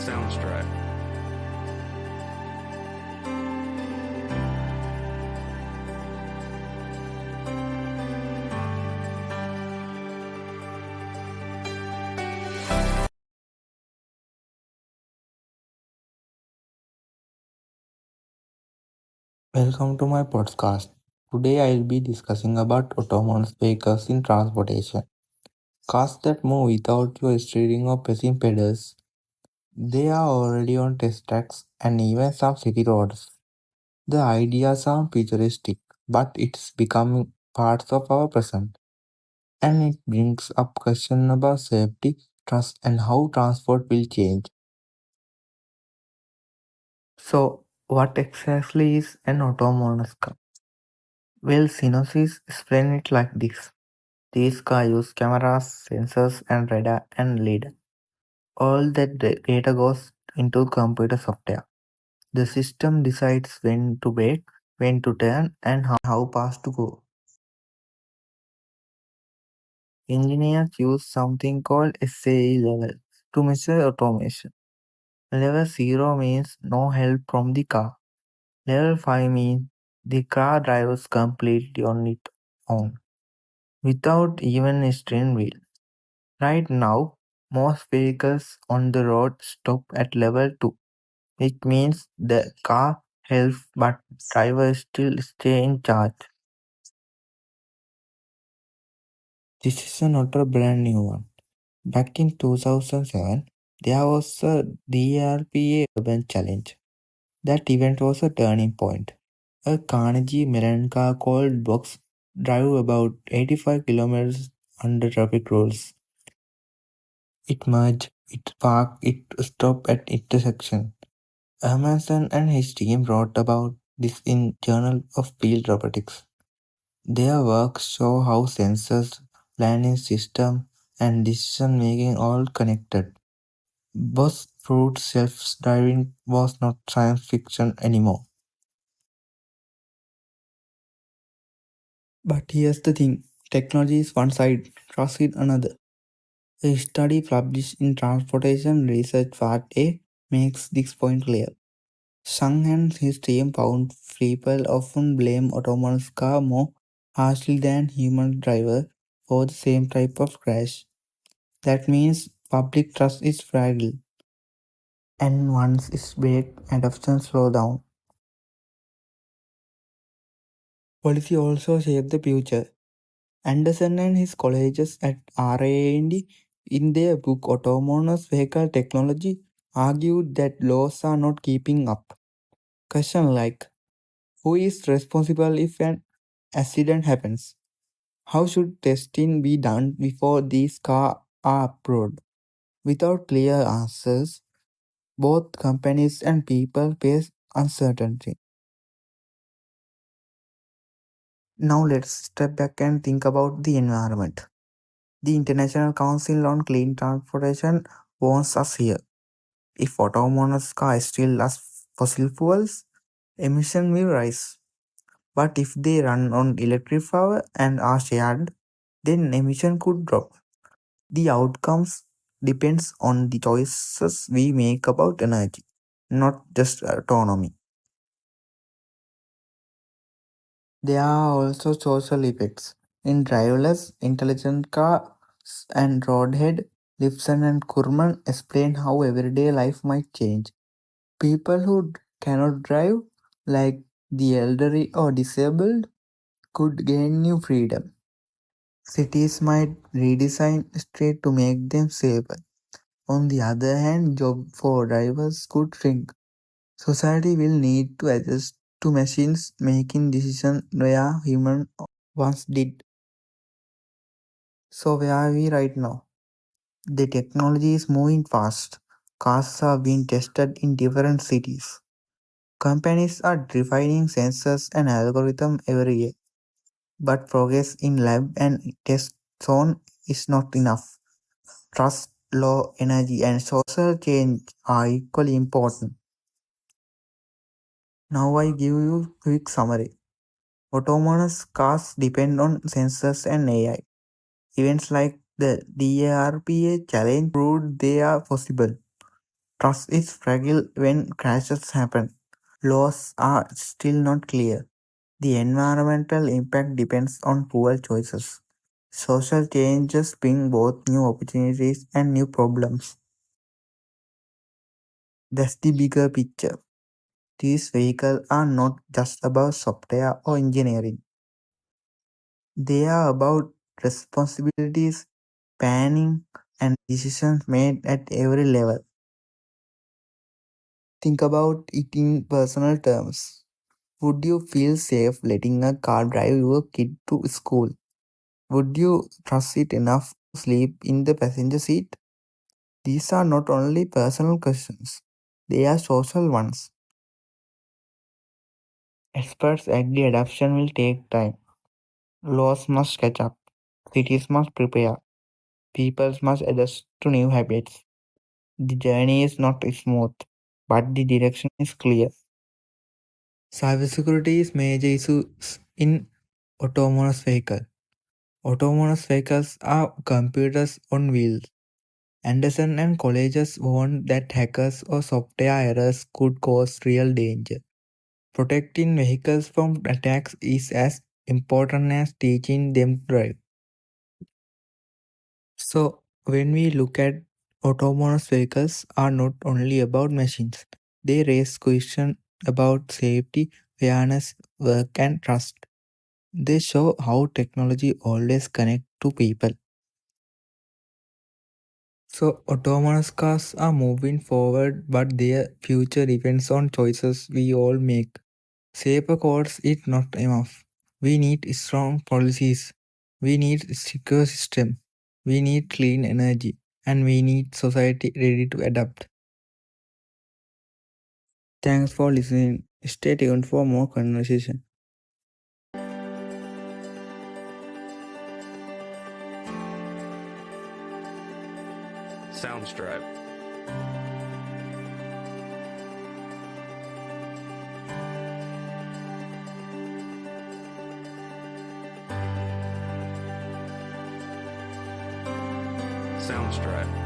soundtrack. Welcome to my podcast. Today I'll be discussing about autonomous vehicles in transportation. Cars that move without your steering or pressing pedals. They are already on test tracks and even some city roads. The ideas are futuristic, but it's becoming parts of our present. And it brings up question about safety, trust, and how transport will change. So, what exactly is an autonomous car? Well, Synosys explain it like this. These cars use cameras, sensors, and radar and LIDAR. All that data goes into computer software. The system decides when to brake, when to turn, and how fast to go. Engineers use something called SAE level to measure automation. Level 0 means no help from the car. Level 5 means the car drives completely on its own, without even a steering wheel. Right now, most vehicles on the road stop at level 2, which means the car helps but driver still stay in charge. This is not a brand new one. Back in 2007, there was a DRPA Urban Challenge. That event was a turning point. A Carnegie Mellon car called Box drove about 85 kilometers under traffic rules. It merged, it parked, it stopped at intersection. Amundsen and his team wrote about this in Journal of Field Robotics. Their work show how sensors, planning system, and decision making all connected. Both proved self-driving was not science fiction anymore. But here's the thing, technology is one side, trust is another. A study published in Transportation Research Part A makes this point clear. Sung and his team found people often blame autonomous car more harshly than human driver for the same type of crash. That means public trust is fragile, and once it's break, adoption slow down. Policy also shape the future. Anderson and his colleagues at RAND in their book Autonomous Vehicle Technology argued that laws are not keeping up. Question like who is responsible if an accident happens? How should testing be done before these cars are approved? Without clear answers, both companies and people face uncertainty. Now let's step back and think about the environment. The International Council on Clean Transportation warns us here. If autonomous cars still use fossil fuels, emission will rise. But if they run on electric power and are shared, then emission could drop. The outcomes depends on the choices we make about energy, not just autonomy. There are also social effects. In driverless, intelligent cars and Roadhead, Lipson and Kurman explain how everyday life might change. People who cannot drive, like the elderly or disabled, could gain new freedom. Cities might redesign streets to make them safer. On the other hand, jobs for drivers could shrink. Society will need to adjust to machines making decisions where humans once did. So where are we right now? The technology is moving fast. Cars are being tested in different cities. Companies are refining sensors and algorithms every year. But progress in lab and test zone is not enough. Trust, law, energy, and social change are equally important. Now I give you quick summary. Autonomous cars depend on sensors and AI. Events like the DARPA challenge proved they are possible. Trust is fragile when crashes happen. Laws are still not clear. The environmental impact depends on poor choices. Social changes bring both new opportunities and new problems. That's the bigger picture. These vehicles are not just about software or engineering. They are about responsibilities, planning, and decisions made at every level. Think about it in personal terms. Would you feel safe letting a car drive your kid to school? Would you trust it enough to sleep in the passenger seat? These are not only personal questions, they are social ones. Experts agree adoption will take time. Laws must catch up. Cities must prepare. People must adjust to new habits. The journey is not smooth, but the direction is clear. Cybersecurity is major issues in autonomous vehicle. Autonomous vehicles are computers on wheels. Anderson and colleges warned that hackers or software errors could cause real danger. Protecting vehicles from attacks is as important as teaching them to drive. So, when we look at autonomous vehicles are not only about machines, they raise questions about safety, fairness, work and trust. They show how technology always connects to people. So, autonomous cars are moving forward, but their future depends on choices we all make. Safer codes is not enough. We need strong policies. We need secure system. We need clean energy. And we need society ready to adapt. Thanks for listening. Stay tuned for more conversation. Soundstripe. Soundstripe.